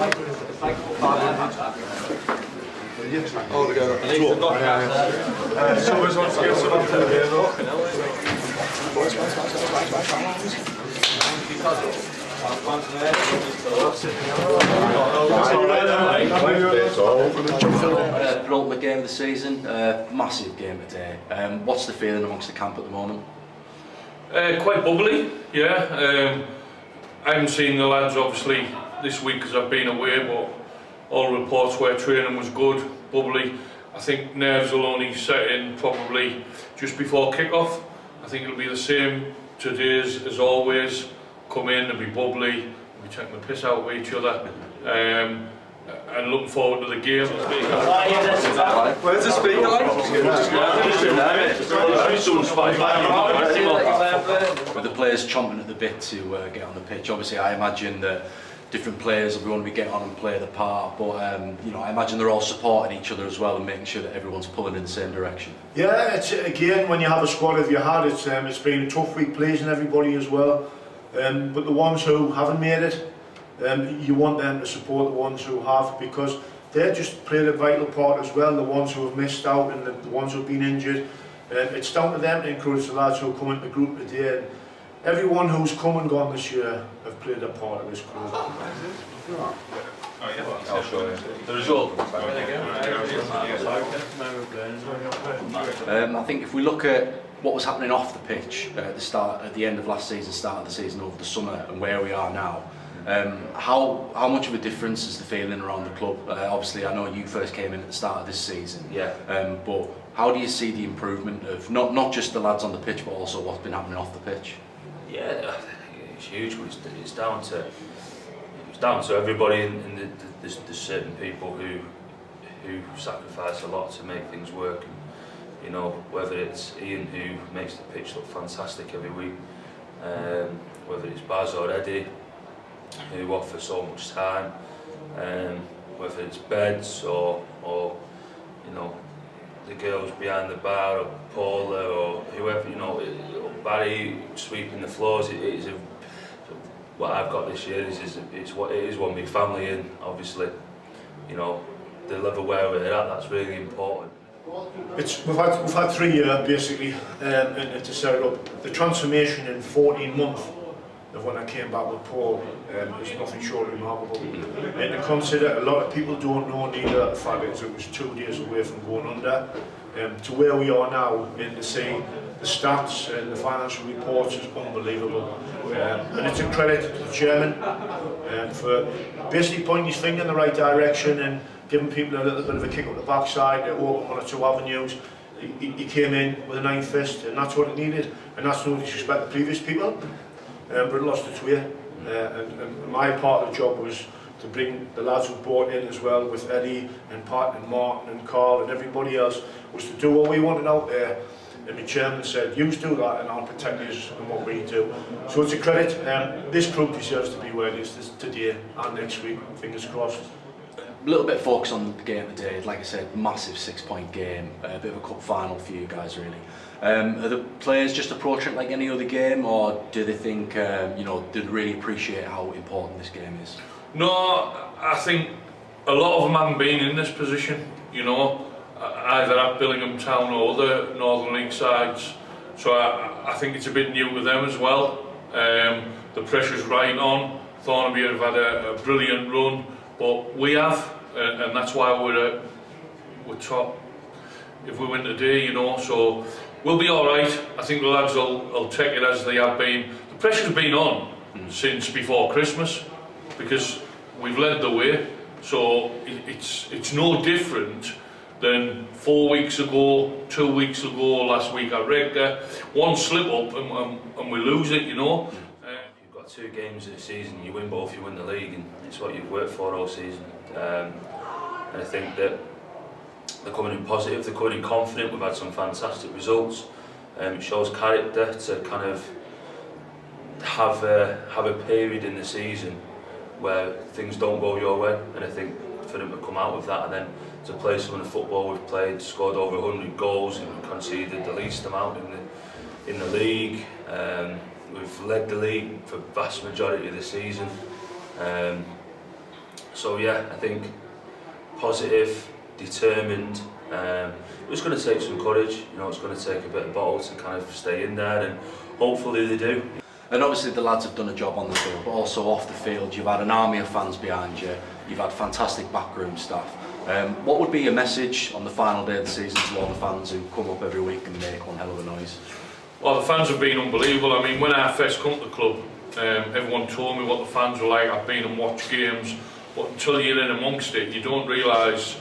Oh, they go. Someone's wants to get someone to the though. Penultimate game of the season, massive game today. What's the feeling amongst the camp at the moment? Quite bubbly, yeah. I haven't seen the lads obviously this week because I've been away, but all reports where training was good, bubbly. I think nerves will only set in probably just before kick-off. I think it'll be the same today as always. Come in and be bubbly, we'll be taking the piss out of each other. And looking forward to the game. Where's the speaker like? With the players chomping at the bit to get on the pitch, obviously I imagine that different players will want to be getting on and play the part, but you know, I imagine they're all supporting each other as well and making sure that everyone's pulling in the same direction. Yeah, it's again, when you have a squad of your had, it's been a tough week pleasing everybody as well. But the ones who haven't made it, you want them to support the ones who have, because they're just played a vital part as well, the ones who have missed out and the ones who have been injured. It's down to them to encourage the lads who come into the group today. And everyone who's come and gone this year have played a part of this group. I'll show you. The result. I think if we look at what was happening off the pitch at the end of last season, start of the season, over the summer, and where we are now, how much of a difference is the feeling around the club? Obviously, I know you first came in at the start of this season. Yeah. But how do you see the improvement of not just the lads on the pitch, but also what's been happening off the pitch? Yeah, it's huge. It's down to everybody, and there's certain people who sacrifice a lot to make things work. And, you know, whether it's Ian, who makes the pitch look fantastic every week, whether it's Baz or Eddie, who offer so much time, whether it's Beds or you know, the girls behind the bar, or Paula, or whoever, you know, Barry sweeping the floors. What I've got this year is one big family, and obviously, you know, the level where we're at, that's really important. We've had 3 years basically and to set it up. The transformation in 14 months of when I came back with Paul is nothing short of remarkable. And to consider, a lot of people don't know neither the fact is it was 2 days away from going under, to where we are now, and to see the stats and the financial reports is unbelievable. And it's a credit to the chairman for basically pointing his finger in the right direction and giving people a little bit of a kick up the backside to open 1 or 2 avenues. He came in with an iron fist, and that's what it needed. And that's no disrespect to the previous people, but it lost its way. And my part of the job was to bring the lads who brought in as well, with Eddie and Pat and Martin and Carl and everybody else, was to do what we wanted out there. And the chairman said, you do that and I'll protect you and what we do. So it's a credit. This group deserves to be where it is today and next week, fingers crossed. A little bit of focus on the game today. Like I said, massive 6-point game, a bit of a cup final for you guys really. Are the players just approaching it like any other game, or do they think, you know, do they really appreciate how important this game is? No, I think a lot of them haven't been in this position, you know, either at Billingham Town or the Northern League sides. So I think it's a bit new to them as well. The pressure's right on. Thornaby have had a brilliant run, but we have, and that's why we're top if we win today, you know. So we'll be all right. I think the lads will take it as they have been. The pressure's been on since before Christmas, because we've led the way. So it's no different than 4 weeks ago, 2 weeks ago, last week at Redcar. One slip up and we lose it, you know. You've got 2 games of the season, you win both, you win the league, and it's what you've worked for all season. And I think that they're coming in positive, they're coming in confident. We've had some fantastic results. It shows character to kind of have a period in the season where things don't go your way, and I think for them to come out with that and then to play some of the football we've played, scored over 100 goals and conceded the least amount in the league. We've led the league for the vast majority of the season. So yeah, I think positive, determined. It's going to take some courage, you know, it's going to take a bit of bottle to kind of stay in there, and hopefully they do. And obviously the lads have done a job on the field, but also off the field, you've had an army of fans behind you, you've had fantastic backroom staff. What would be your message on the final day of the season to all the fans who come up every week and make one hell of a noise? Well, the fans have been unbelievable. I mean, when I first come to the club, everyone told me what the fans were like. I've been and watched games, but until you're in amongst it, you don't realise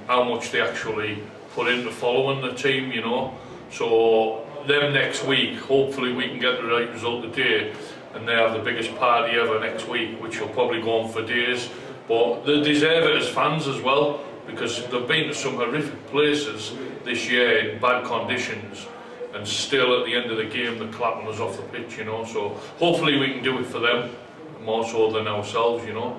how much they actually put into following the team, you know. So them next week, hopefully we can get the right result today, and they have the biggest party ever next week, which will probably go on for days. But they deserve it as fans as well, because they've been to some horrific places this year in bad conditions, and still at the end of the game they're clapping us off the pitch, you know. So hopefully we can do it for them more so than ourselves, you know.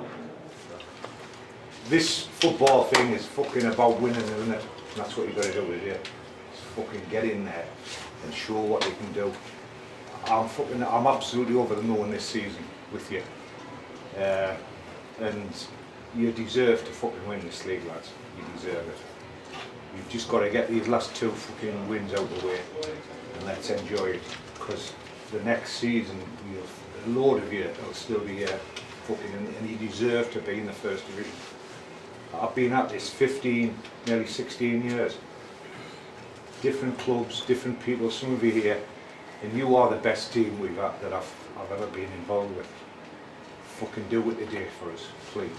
This football thing is fucking about winning, isn't it? That's what you've got to do with it. Just fucking get in there and show what you can do. I'm absolutely over the moon this season with you. And you deserve to fucking win this league, lads. You deserve it. You've just got to get these last 2 fucking wins out of the way, and let's enjoy it. Because the next season, a load of you will still be here, fucking, and you deserve to be in the first division. I've been at this 15, nearly 16 years. Different clubs, different people, some of you here, and you are the best team we've had that I've ever been involved with. Fucking do what they did for us, please.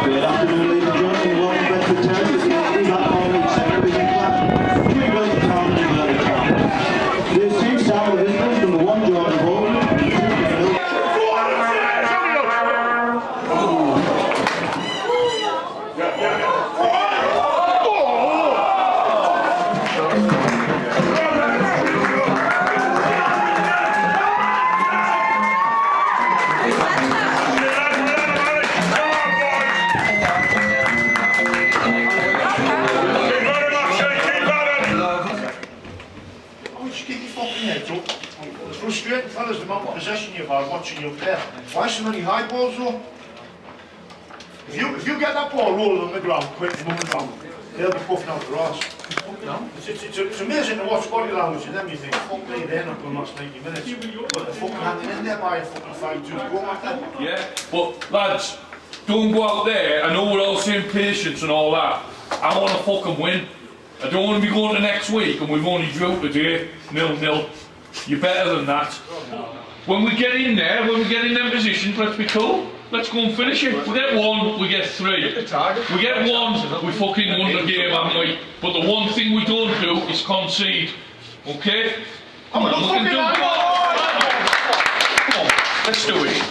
Good afternoon, ladies and gentlemen. Welcome to Bedford Terrace. This is our visitors from the one Jordan Hall. It's frustrating, fellas, the amount of possession you've had watching you play. Why so many high balls though? If you get that ball rolling on the ground quick and moving down, they'll be puffing out the arse. It's amazing to watch body language and then you think, fuck me, they're not going to last 90 minutes. But they're fucking hanging in there by a fucking 5-2 to go back then. Yeah, but lads, don't go out there. I know we're all saying patience and all that. I want to fucking win. I don't want to be going to next week and we've only drew today, 0-0. You're better than that. When we get in there, when we get in them positions, let's be cool. Let's go and finish it. We get 1, we get 3. We get 1, we fucking won the game, haven't we? But the one thing we don't do is concede. Okay? Come on, we can do it. Come on, let's do it.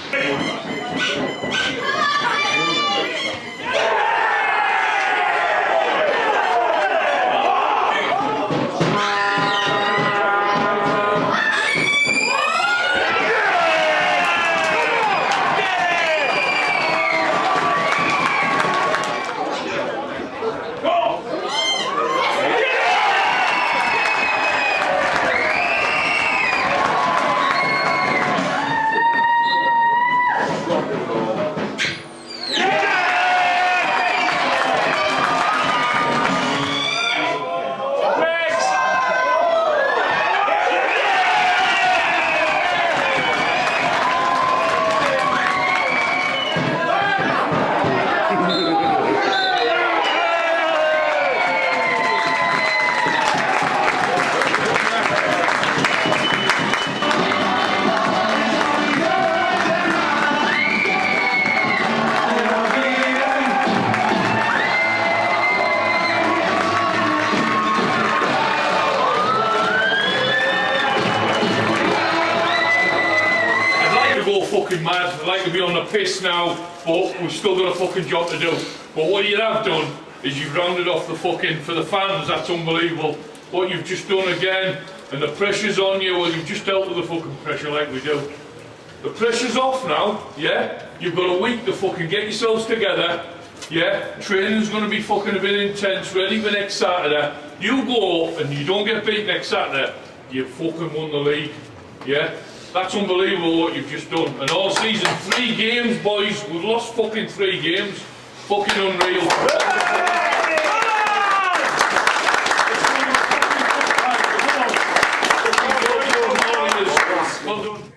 Fucking mad, I'd like to be on the piss now, but we've still got a fucking job to do. But what you have done is you've rounded off the fucking, for the fans, that's unbelievable. what you've just done again, and the pressure's on you. Well, you've just dealt with the fucking pressure like we do. The pressure's off now, yeah? You've got a week to fucking get yourselves together, yeah? Training's going to be fucking a bit intense, ready for next Saturday. You go and you don't get beat next Saturday, you fucking won the league, yeah? That's unbelievable what you've just done. And all season, 3 games, boys. We've lost fucking 3 games. Fucking unreal. Well done.